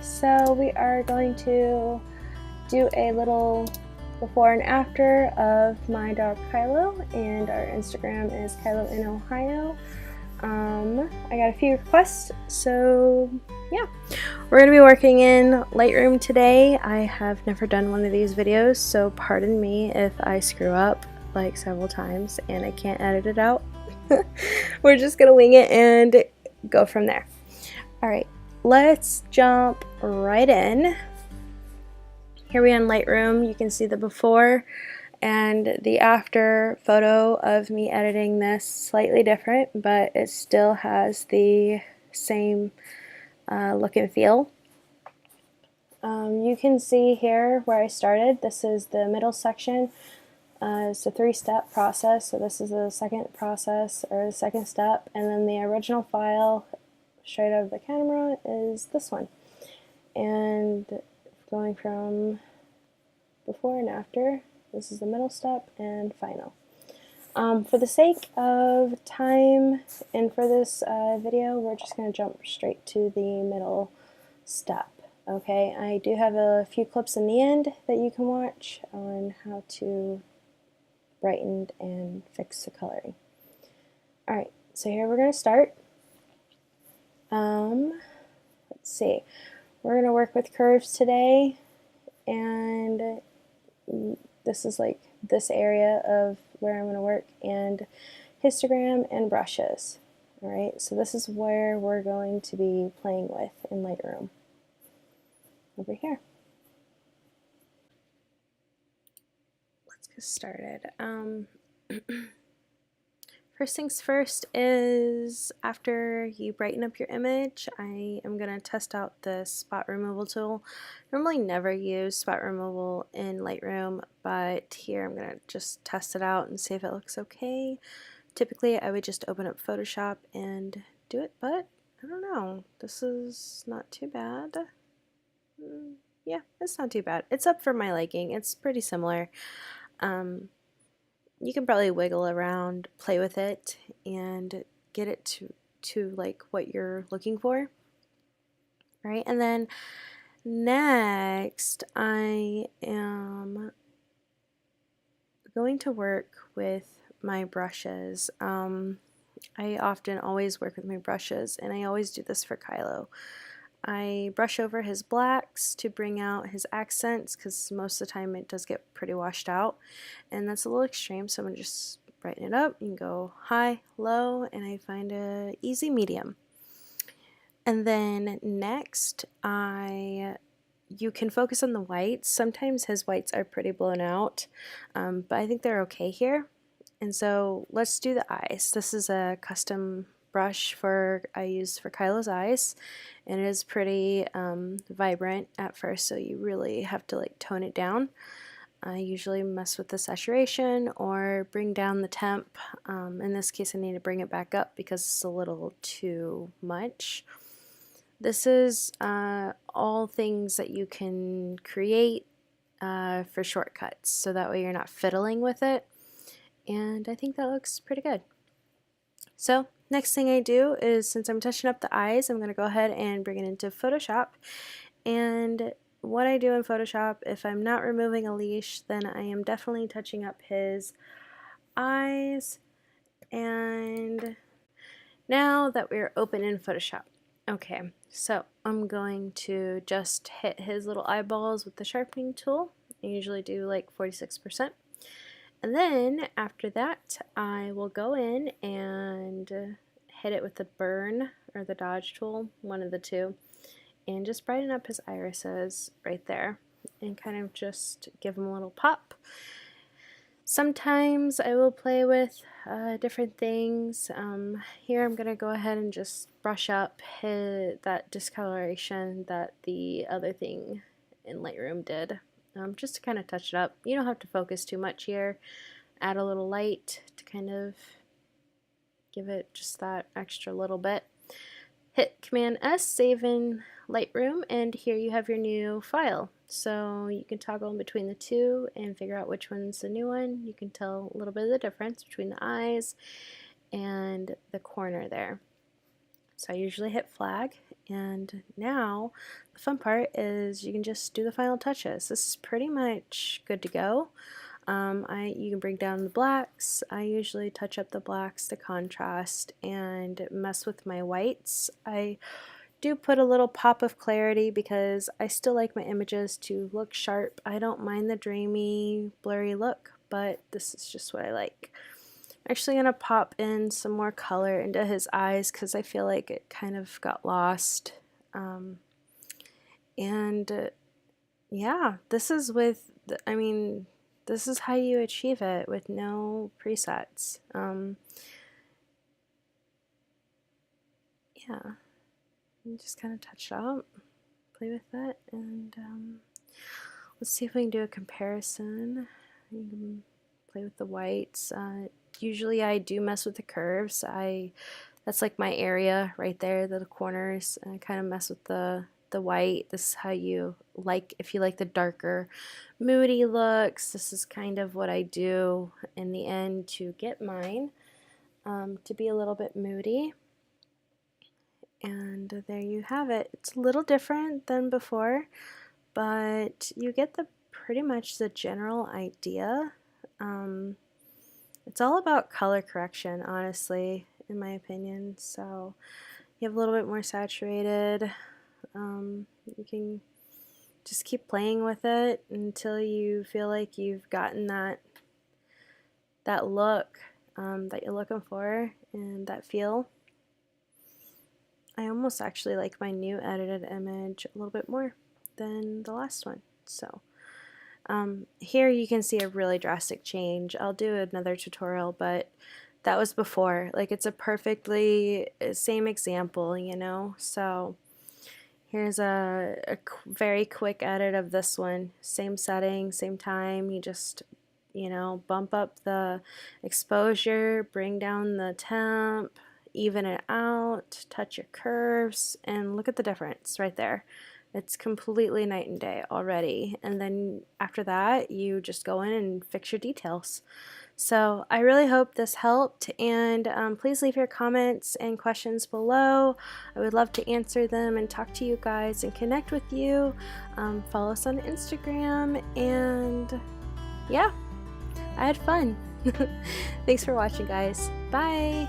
So we are going to do a little before and after of my dog Kylo, and our Instagram is Kylo in Ohio. I got a few requests, so yeah. We're going to be working in Lightroom today. I have never done one of these videos, so pardon me if I screw up like several times and I can't edit it out. We're just going to wing it and go from there. Alright, let's jump right in. Here we are in Lightroom. You can see the before and the after photo of me editing this. Slightly different, but it still has the same look and feel. You can see here where I started. This is the middle section. It's a three-step process, so this is the second process or the second step, and then the original file straight out of the camera is this one. And going from before and after, this is the middle step and final. For the sake of time and for this video, we're just going to jump straight to the middle step. Okay, I do have a few clips in the end that you can watch on how to brighten and fix the coloring. Alright, so here we're going to start. Let's see. We're going to work with curves today, and this is like this area of where I'm going to work, and histogram and brushes. Alright, so this is where we're going to be playing with in Lightroom. Over here. Let's get started. First things first is after you brighten up your image, I am going to test out the spot removal tool. Normally never use spot removal in Lightroom, but here I'm going to just test it out and see if it looks okay. Typically I would just open up Photoshop and do it, but I don't know. This is not too bad. Yeah, it's not too bad. It's up for my liking. It's pretty similar. You can probably wiggle around, play with it, and get it to like what you're looking for. Right, and then next I am going to work with my brushes. I often always work with my brushes, and I always do this for Kylo. I brush over his blacks to bring out his accents, because most of the time it does get pretty washed out, and that's a little extreme, so I'm going to just brighten it up. You can go high, low, and I find a easy medium. And then next you can focus on the whites. Sometimes his whites are pretty blown out, but I think they're okay here. And so let's do the eyes. This is a custom brush I use for Kylo's eyes, and it is pretty vibrant at first, so you really have to like tone it down. I usually mess with the saturation or bring down the temp. In this case I need to bring it back up because it's a little too much. This is all things that you can create for shortcuts, so that way you're not fiddling with it, and I think that looks pretty good. So next thing I do is, since I'm touching up the eyes, I'm going to go ahead and bring it into Photoshop. And what I do in Photoshop, if I'm not removing a leash, then I am definitely touching up his eyes. And now that we're open in Photoshop, okay, so I'm going to just hit his little eyeballs with the sharpening tool. I usually do like 46%. And then after that, I will go in and hit it with the burn or the dodge tool, one of the two, and just brighten up his irises right there and kind of just give them a little pop. Sometimes I will play with different things. Here I'm going to go ahead and just brush up that discoloration that the other thing in Lightroom did. Just to kind of touch it up. You don't have to focus too much here. Add a little light to kind of give it just that extra little bit. Hit Command S, save in Lightroom, and here you have your new file. So you can toggle in between the two and figure out which one's the new one. You can tell a little bit of the difference between the eyes and the corner there. So I usually hit flag, and now the fun part is you can just do the final touches. This is pretty much good to go. You can bring down the blacks. I usually touch up the blacks to contrast and mess with my whites. I do put a little pop of clarity because I still like my images to look sharp. I don't mind the dreamy, blurry look, but this is just what I like. I'm actually going to pop in some more color into his eyes because I feel like it kind of got lost. Yeah, this is this is how you achieve it with no presets. Yeah, you just kind of touch it up, play with it, and let's see if we can do a comparison. You can play with the whites. Usually I do mess with the curves. That's like my area right there, the corners. And I kind of mess with the white. This is how you like, if you like the darker, moody looks. This is kind of what I do in the end to get mine to be a little bit moody. And there you have it. It's a little different than before, but you get pretty much the general idea. It's all about color correction, honestly, in my opinion. So you have a little bit more saturated. You can just keep playing with it until you feel like you've gotten that look that you're looking for and that feel. I almost actually like my new edited image a little bit more than the last one. So here you can see a really drastic change. I'll do another tutorial, but that was before. Like, it's a perfectly same example, you know. So here's a very quick edit of this one. Same setting, same time. You just, you know, bump up the exposure, bring down the temp, even it out, touch your curves, and look at the difference right there. It's completely night and day already. And then after that, you just go in and fix your details. So I really hope this helped, and please leave your comments and questions below. I would love to answer them and talk to you guys and connect with you. Follow us on Instagram, and yeah, I had fun. Thanks for watching, guys. Bye!